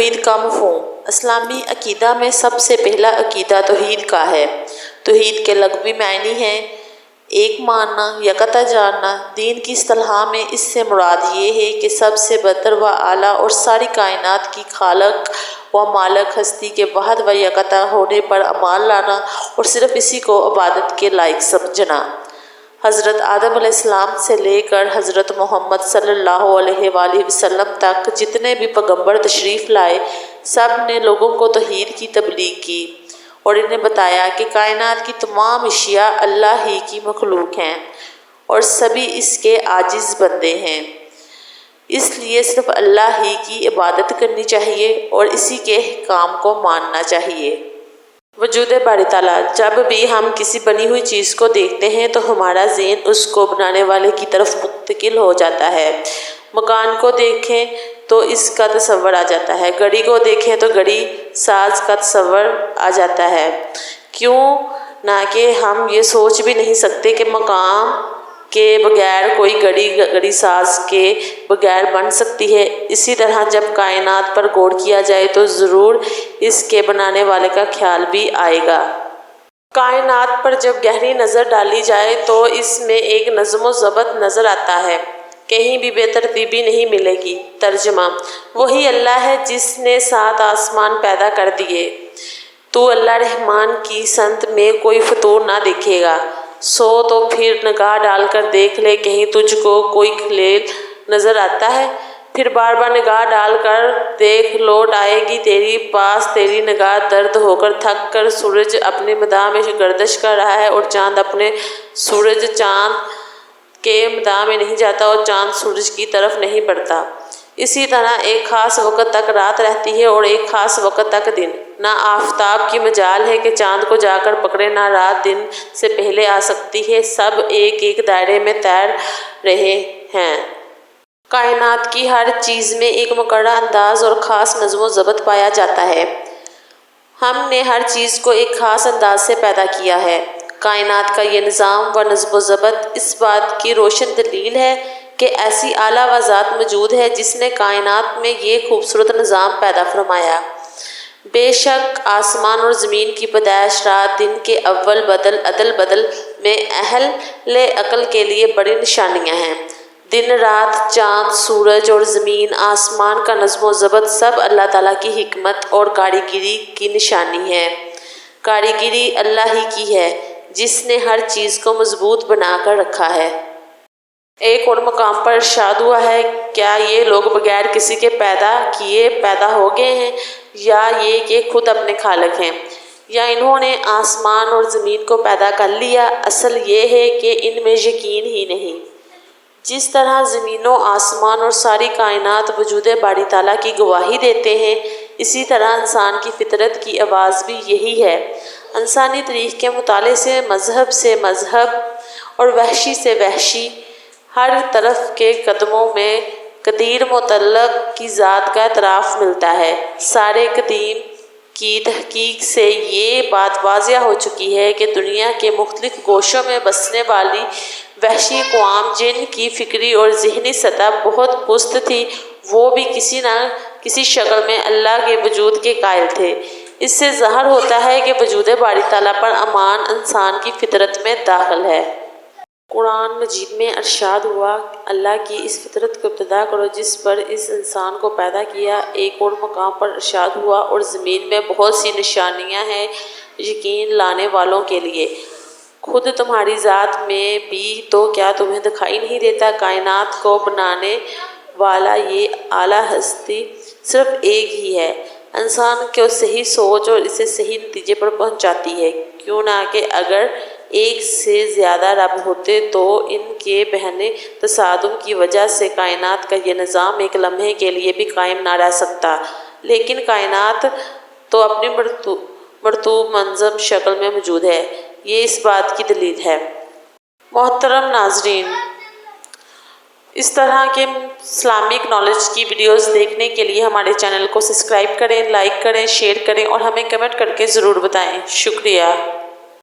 توحید کا مفہوم۔ اسلامی عقیدہ میں سب سے پہلا عقیدہ توحید کا ہے۔ توحید کے لغوی معنی ہیں ایک ماننا، یکتا جاننا۔ دین کی اصطلاح میں اس سے مراد یہ ہے کہ سب سے برتر و اعلیٰ اور ساری کائنات کی خالق و مالک ہستی کے وحد و یکتا ہونے پر ایمان لانا اور صرف اسی کو عبادت کے لائق سمجھنا۔ حضرت آدم علیہ السلام سے لے کر حضرت محمد صلی اللہ علیہ وآلہ وسلم تک جتنے بھی پیغمبر تشریف لائے، سب نے لوگوں کو توحید کی تبلیغ کی اور انہیں بتایا کہ کائنات کی تمام اشیاء اللہ ہی کی مخلوق ہیں اور سبھی اس کے عاجز بندے ہیں، اس لیے صرف اللہ ہی کی عبادت کرنی چاہیے اور اسی کے احکام کو ماننا چاہیے۔ وجود باری تعالیٰ۔ جب بھی ہم کسی بنی ہوئی چیز کو دیکھتے ہیں تو ہمارا ذہن اس کو بنانے والے کی طرف منتقل ہو جاتا ہے۔ مکان کو دیکھیں تو اس کا تصور آ جاتا ہے، گھڑی کو دیکھیں تو گھڑی ساز کا تصور آ جاتا ہے۔ کیوں نہ کہ ہم یہ سوچ بھی نہیں سکتے کہ مکان کے بغیر کوئی گھڑی ساز کے بغیر بن سکتی ہے۔ اسی طرح جب کائنات پر غور کیا جائے تو ضرور اس کے بنانے والے کا خیال بھی آئے گا۔ کائنات پر جب گہری نظر ڈالی جائے تو اس میں ایک نظم و ضبط نظر آتا ہے، کہیں بھی بے ترتیبی نہیں ملے گی۔ ترجمہ: وہی اللہ ہے جس نے 7 آسمان پیدا کر دیے۔ تو اللہ رحمان کی سمت میں کوئی فطور نہ دیکھے گا، سو تو پھر نگاہ ڈال کر دیکھ لے، کہیں تجھ کو کوئی خلیل نظر آتا ہے؟ پھر بار بار نگاہ ڈال کر دیکھ، لوٹ آئے گی تیری پاس تیری نگاہ درد ہو کر تھک کر۔ سورج اپنے مداح میں گردش کر رہا ہے اور چاند کے مداح میں نہیں جاتا اور چاند سورج کی طرف نہیں بڑھتا۔ اسی طرح ایک خاص وقت تک رات رہتی ہے اور ایک خاص وقت تک دن۔ نہ آفتاب کی مجال ہے کہ چاند کو جا کر پکڑے، نہ رات دن سے پہلے آ سکتی ہے، سب ایک ایک دائرے میں تیر رہے ہیں۔ کائنات کی ہر چیز میں ایک مقررہ انداز اور خاص نظم و ضبط پایا جاتا ہے۔ ہم نے ہر چیز کو ایک خاص انداز سے پیدا کیا ہے۔ کائنات کا یہ نظام و نظم و ضبط اس بات کی روشن دلیل ہے کہ ایسی اعلیٰ و ذات موجود ہے جس نے کائنات میں یہ خوبصورت نظام پیدا فرمایا۔ بے شک آسمان اور زمین کی پیدائش، رات دن کے اول عدل بدل میں اہل عقل کے لیے بڑی نشانیاں ہیں۔ دن رات، چاند، سورج اور زمین، آسمان کا نظم و ضبط سب اللہ تعالیٰ کی حکمت اور کاریگری کی نشانی ہے۔ کاریگری اللہ ہی کی ہے جس نے ہر چیز کو مضبوط بنا کر رکھا ہے۔ ایک اور مقام پر ارشاد ہوا ہے، کیا یہ لوگ بغیر کسی کے پیدا کیے پیدا ہو گئے ہیں، یا یہ کہ خود اپنے خالق ہیں، یا انہوں نے آسمان اور زمین کو پیدا کر لیا؟ اصل یہ ہے کہ ان میں یقین ہی نہیں۔ جس طرح زمین و آسمان اور ساری کائنات وجود باری تعالیٰ کی گواہی دیتے ہیں، اسی طرح انسان کی فطرت کی آواز بھی یہی ہے۔ انسانی تاریخ کے مطالعے سے مذہب اور وحشی سے وحشی، ہر طرف کے قدموں میں قدیر مطلق کی ذات کا اعتراف ملتا ہے۔ سارے قدیم کی تحقیق سے یہ بات واضح ہو چکی ہے کہ دنیا کے مختلف گوشوں میں بسنے والی وحشی اقوام جن کی فکری اور ذہنی سطح بہت پست تھی، وہ بھی کسی نہ کسی شکل میں اللہ کے وجود کے قائل تھے۔ اس سے ظاہر ہوتا ہے کہ وجود باری تعالیٰ پر ایمان انسان کی فطرت میں داخل ہے۔ قرآن مجید میں ارشاد ہوا، اللہ کی اس فطرت کو ابتدا کرو جس پر اس انسان کو پیدا کیا۔ ایک اور مقام پر ارشاد ہوا، اور زمین میں بہت سی نشانیاں ہیں یقین لانے والوں کے لیے۔ خود تمہاری ذات میں بھی تو کیا تمہیں دکھائی نہیں دیتا؟ کائنات کو بنانے والا یہ اعلیٰ ہستی صرف ایک ہی ہے، انسان کو صحیح سوچ اور اسے صحیح نتیجے پر پہنچاتی ہے۔ کیوں نہ کہ اگر ایک سے زیادہ رب ہوتے تو ان کے بہنے تصادم کی وجہ سے کائنات کا یہ نظام ایک لمحے کے لیے بھی قائم نہ رہ سکتا، لیکن کائنات تو اپنی مرتوب منظم شکل میں موجود ہے، یہ اس بات کی دلیل ہے۔ محترم ناظرین، اس طرح کے اسلامک نالج کی ویڈیوز دیکھنے کے لیے ہمارے چینل کو سبسکرائب کریں، لائک کریں، شیئر کریں اور ہمیں کمنٹ کر کے ضرور بتائیں۔ شکریہ۔